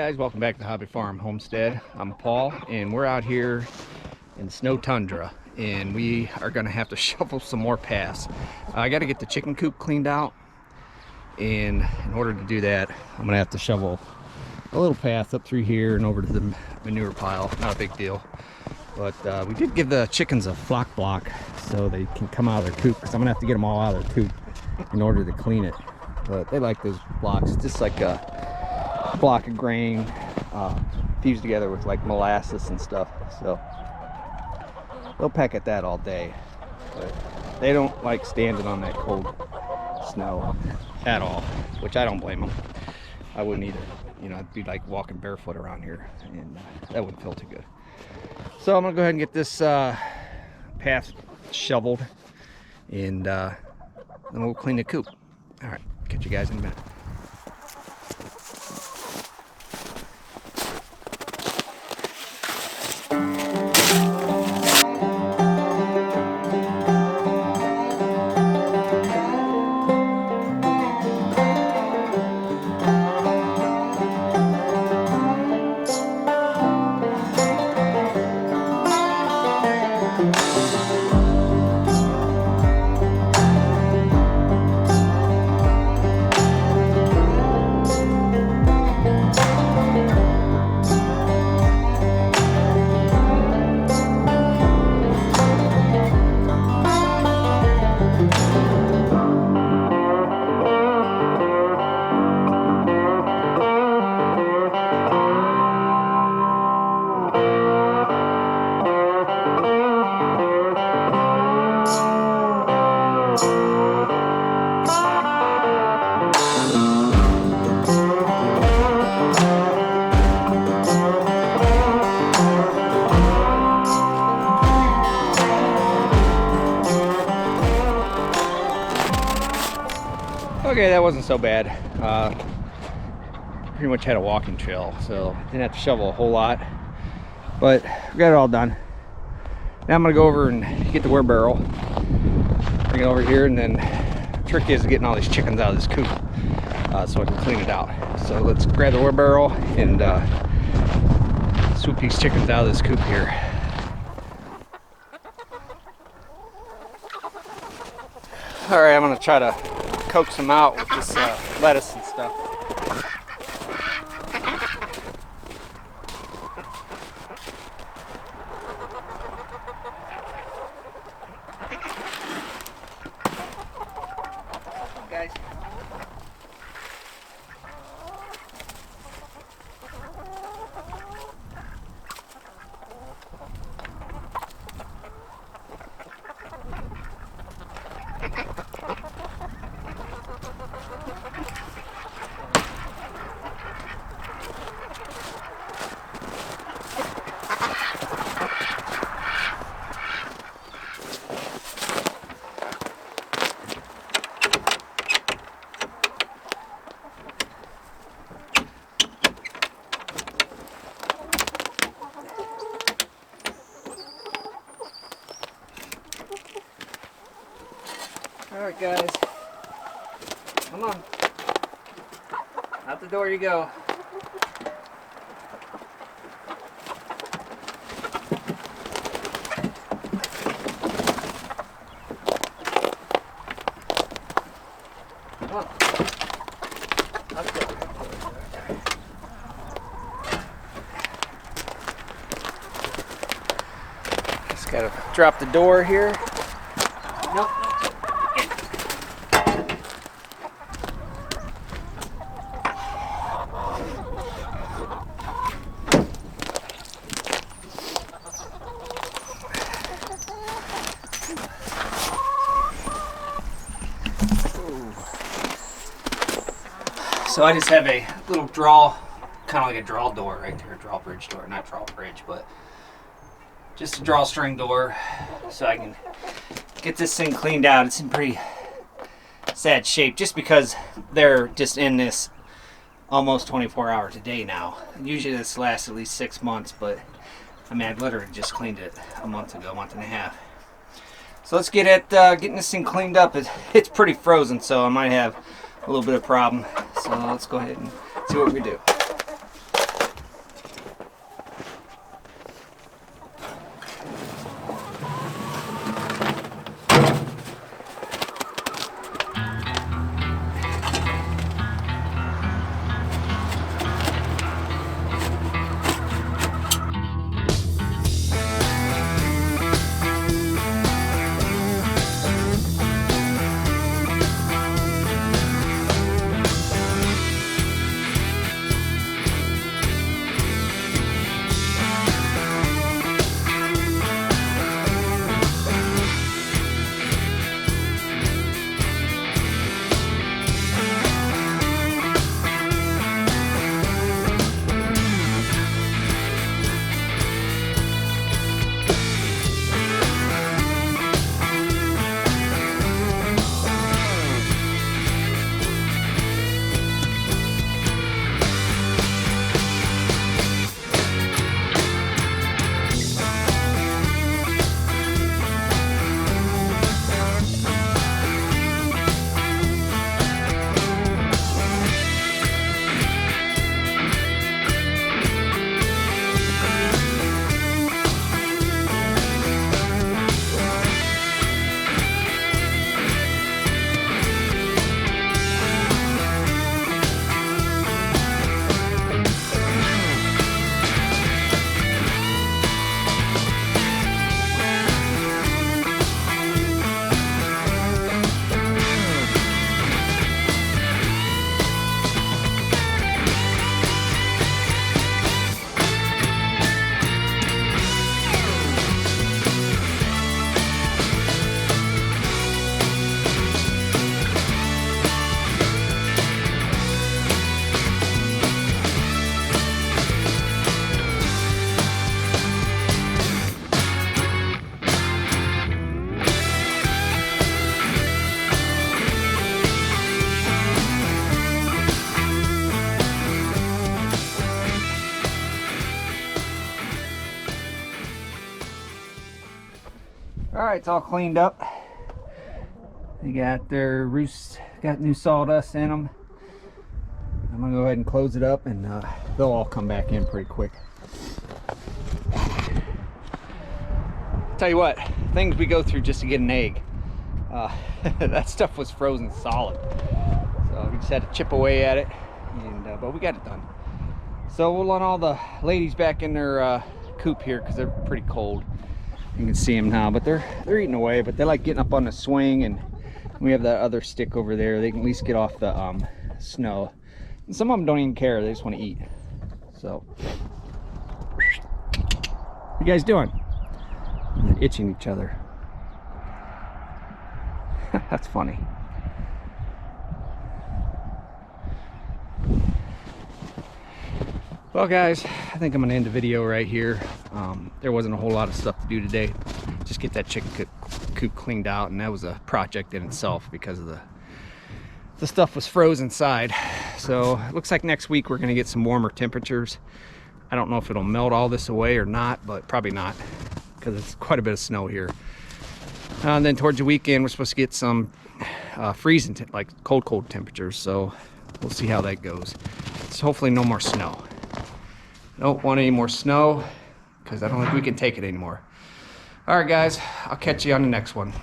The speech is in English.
guys, welcome back to Thehobbyfarm Homestead. I'm Paul and we're out here in snow tundra and we are gonna have to shovel some more paths. I got to get the chicken coop cleaned out, and in order to do that I'm gonna have to shovel a little path up through here and over to the manure pile. Not a big deal, but we did give the chickens a flock block so they can come out of their coop, because I'm gonna have to get them all out of their coop in order to clean it. But they like those blocks, just like a block of grain fused together with like molasses and stuff, so they'll peck at that all day. But they don't like standing on that cold snow at all, which I don't blame them. I wouldn't either. You know, it'd be like walking barefoot around here, and that wouldn't feel too good. So I'm gonna go ahead and get this path shoveled, and then we'll clean the coop. All right, catch you guys in a minute. Okay, that wasn't so bad. Pretty much had a walking trail, so didn't have to shovel a whole lot, but we got it all done. Now I'm gonna go over and get the wheelbarrow, bring it over here, and then the trick is getting all these chickens out of this coop so I can clean it out. So let's grab the wheelbarrow and swoop these chickens out of this coop here. All right, I'm gonna try to coax them out with this lettuce and stuff. Guys. Alright guys, come on, out the door you go. Come on, let's go. Just gotta drop the door here. Nope. So I just have a little draw, kind of like a draw door right there, drawbridge door, not drawbridge, but just a drawstring door, so I can get this thing cleaned out. It's in pretty sad shape, just because they're just in this almost 24 hours a day now. Usually this lasts at least 6 months, but I mean, I literally just cleaned it a month ago, month and a half. So let's get at getting this thing cleaned up. It's pretty frozen, so I might have a little bit of problem. So let's go ahead and see what we do. All right, it's all cleaned up. They got their roosts, got new sawdust in them. I'm gonna go ahead and close it up, and they'll all come back in pretty quick. Tell you what, things we go through just to get an egg. That stuff was frozen solid, so we just had to chip away at it, and but we got it done. So we'll let all the ladies back in their coop here because they're pretty cold. You can see them now, but they're eating away. But they like getting up on the swing, and we have that other stick over there. They can at least get off the snow. And some of them don't even care; they just want to eat. So, what you guys doing? They're itching each other. That's funny. Well guys, I think I'm gonna end the video right here. There wasn't a whole lot of stuff to do today. Just get that chicken coop cleaned out, and that was a project in itself because of the stuff was frozen inside. So it looks like next week we're gonna get some warmer temperatures. I don't know if it'll melt all this away or not, but probably not, because it's quite a bit of snow here. And then towards the weekend we're supposed to get some freezing, like cold temperatures. So we'll see how that goes. So hopefully no more snow. Don't want any more snow because I don't think we can take it anymore. All right guys, I'll catch you on the next one.